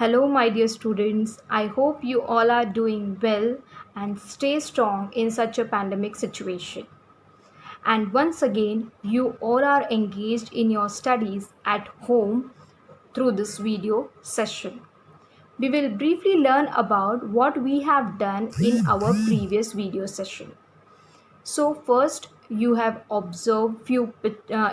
Hello, my dear students. I hope you all are doing well and stay strong in such a pandemic situation. And once again, you all are engaged in your studies at home through this video session. We will briefly learn about what we have done in our previous video session. So first you have observed few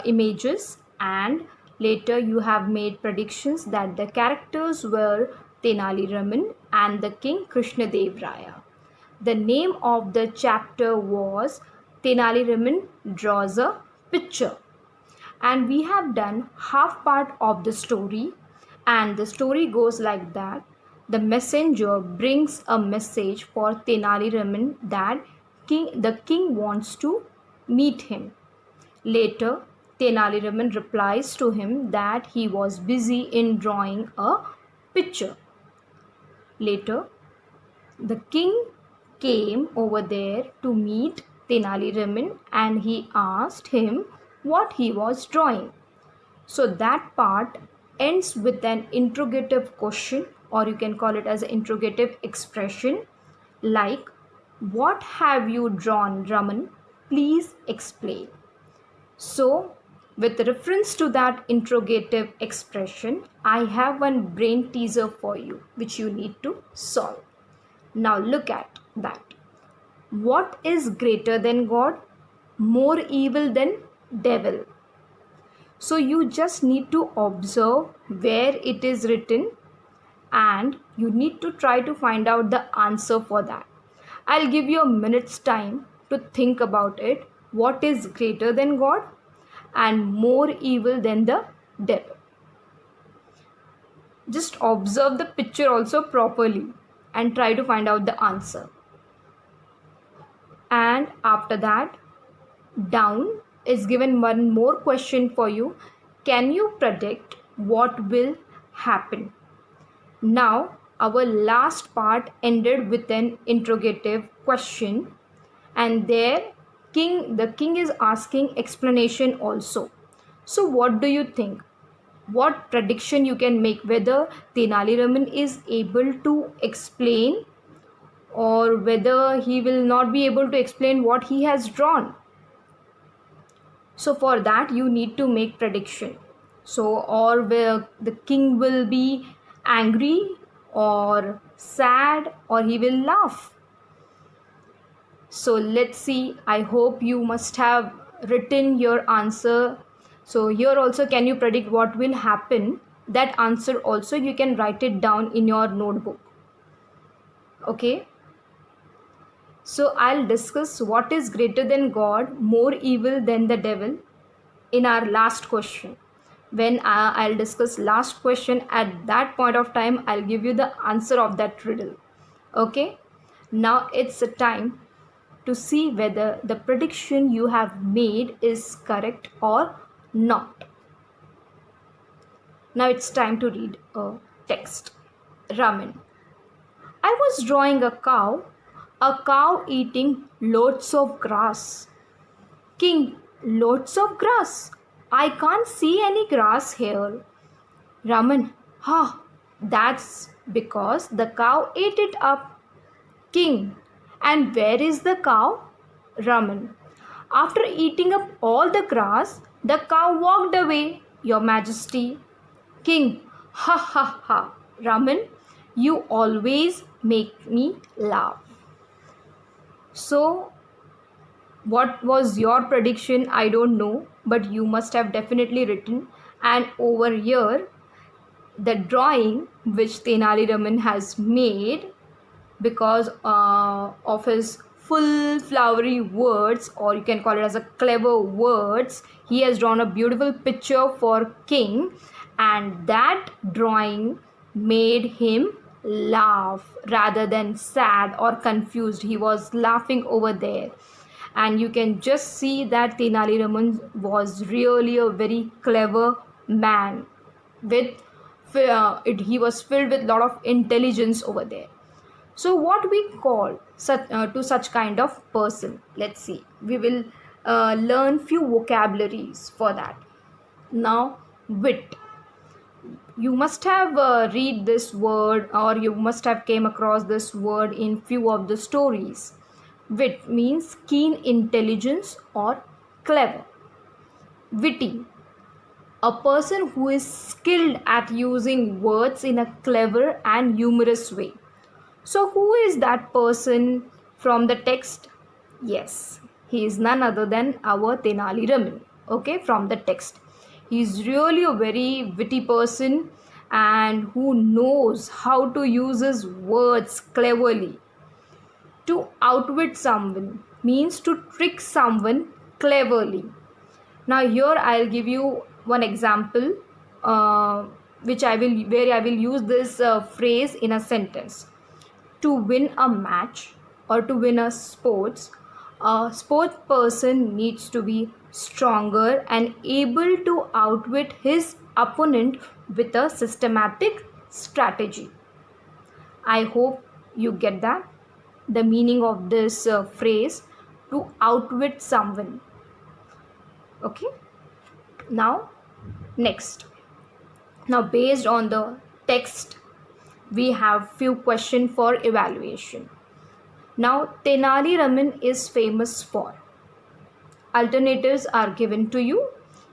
images and later you have made predictions that the characters were Tenali Raman and the King Krishnadev Raya. The name of the chapter was Tenali Raman Draws a Picture, and we have done half part of the story, and the story goes like that. The messenger brings a message for Tenali Raman that the king wants to meet him. Later Tenali Raman replies to him that he was busy in drawing a picture. Later the king came over there to meet Tenali Raman and he asked him what he was drawing. So that part ends with an interrogative question, or you can call it as an interrogative expression like, what have you drawn, Raman? Please explain. So with reference to that interrogative expression, I have one brain teaser for you which you need to solve. Now look at that. What is greater than God? More evil than devil? So you just need to observe where it is written and you need to try to find out the answer for that. I'll give you a minute's time to think about it. What is greater than God and more evil than the devil? Just observe the picture also properly and try to find out the answer. And after that, down is given one more question for you. Can you predict what will happen? Now our last part ended with an interrogative question, and there the king is asking explanation also. So what do you think? What prediction you can make whether Tenali Raman is able to explain or whether he will not be able to explain what he has drawn? So for that you need to make prediction. So or where the king will be angry or sad or he will laugh. So let's see. I hope you must have written your answer. So here also, can you predict what will happen? That answer also you can write it down in your notebook. Okay. So I'll discuss what is greater than God, more evil than the devil in our last question. When I'll discuss last question, at that point of time I'll give you the answer of that riddle. Okay. Now it's a time to see whether the prediction you have made is correct or not. Now it's time to read a text. Raman. I was drawing a cow eating loads of grass. King, loads of grass? I can't see any grass here. Raman, that's because the cow ate it up. King, and where is the cow? Raman, after eating up all the grass, the cow walked away, Your Majesty. King, ha ha ha. Raman, you always make me laugh. So, what was your prediction? I don't know, but you must have definitely written. And over here, the drawing which Tenali Raman has made, because of his full flowery words, or you can call it as a clever words, he has drawn a beautiful picture for king, and that drawing made him laugh rather than sad or confused. He was laughing over there, and you can just see that Tenali Raman was really a very clever man with he was filled with a lot of intelligence over there. So what we call such kind of person? Let's see. We will learn few vocabularies for that. Now, wit. You must have read this word, or you must have came across this word in few of the stories. Wit means keen intelligence or clever. Witty, a person who is skilled at using words in a clever and humorous way. So, who is that person from the text? Yes, he is none other than our Tenali Raman. Okay, from the text. He is really a very witty person and who knows how to use his words cleverly. To outwit someone means to trick someone cleverly. Now here I'll give you one example, where I will use this phrase in a sentence. To win a match or to win a sports person needs to be stronger and able to outwit his opponent with a systematic strategy. I hope you get that, the meaning of this phrase, to outwit someone. Okay, now next. Now based on the text, we have few questions for evaluation. Now Tenali Raman is famous for. Alternatives are given to you.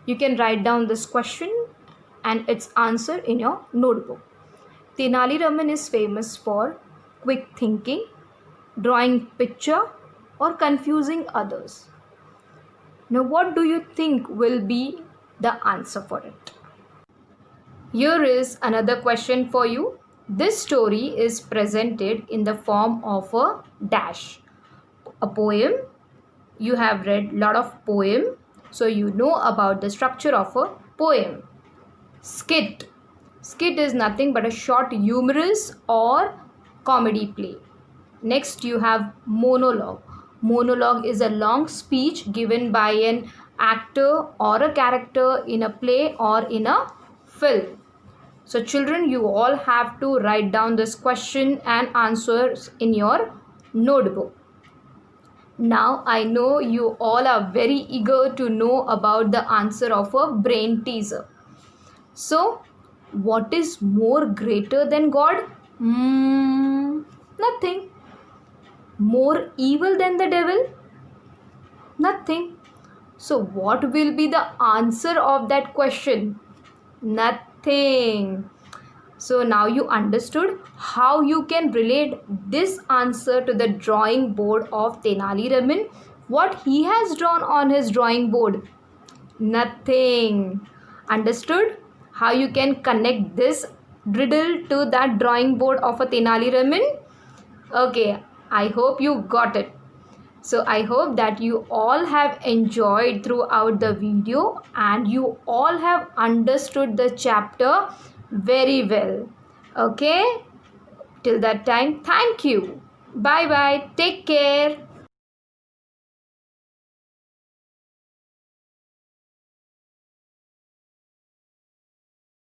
You can write down this question and its answer in your notebook. Tenali Raman is famous for quick thinking, drawing picture, or confusing others. Now what do you think will be the answer for it? Here is another question for you. This story is presented in the form of a dash. A poem. You have read a lot of poem, so you know about the structure of a poem. Skit. Skit is nothing but a short humorous or comedy play. Next you have monologue. Monologue is a long speech given by an actor or a character in a play or in a film. So children, you all have to write down this question and answers in your notebook. Now I know you all are very eager to know about the answer of a brain teaser. So what is more greater than God? Nothing. More evil than the devil? Nothing. So what will be the answer of that question? Nothing. So now you understood how you can relate this answer to the drawing board of Tenali Raman. What he has drawn on his drawing board? Nothing. Understood how you can connect this riddle to that drawing board of a Tenali Raman? Okay, I hope you got it. So I hope that you all have enjoyed throughout the video and you all have understood the chapter very well. Okay, till that time, thank you. Bye bye. Take care.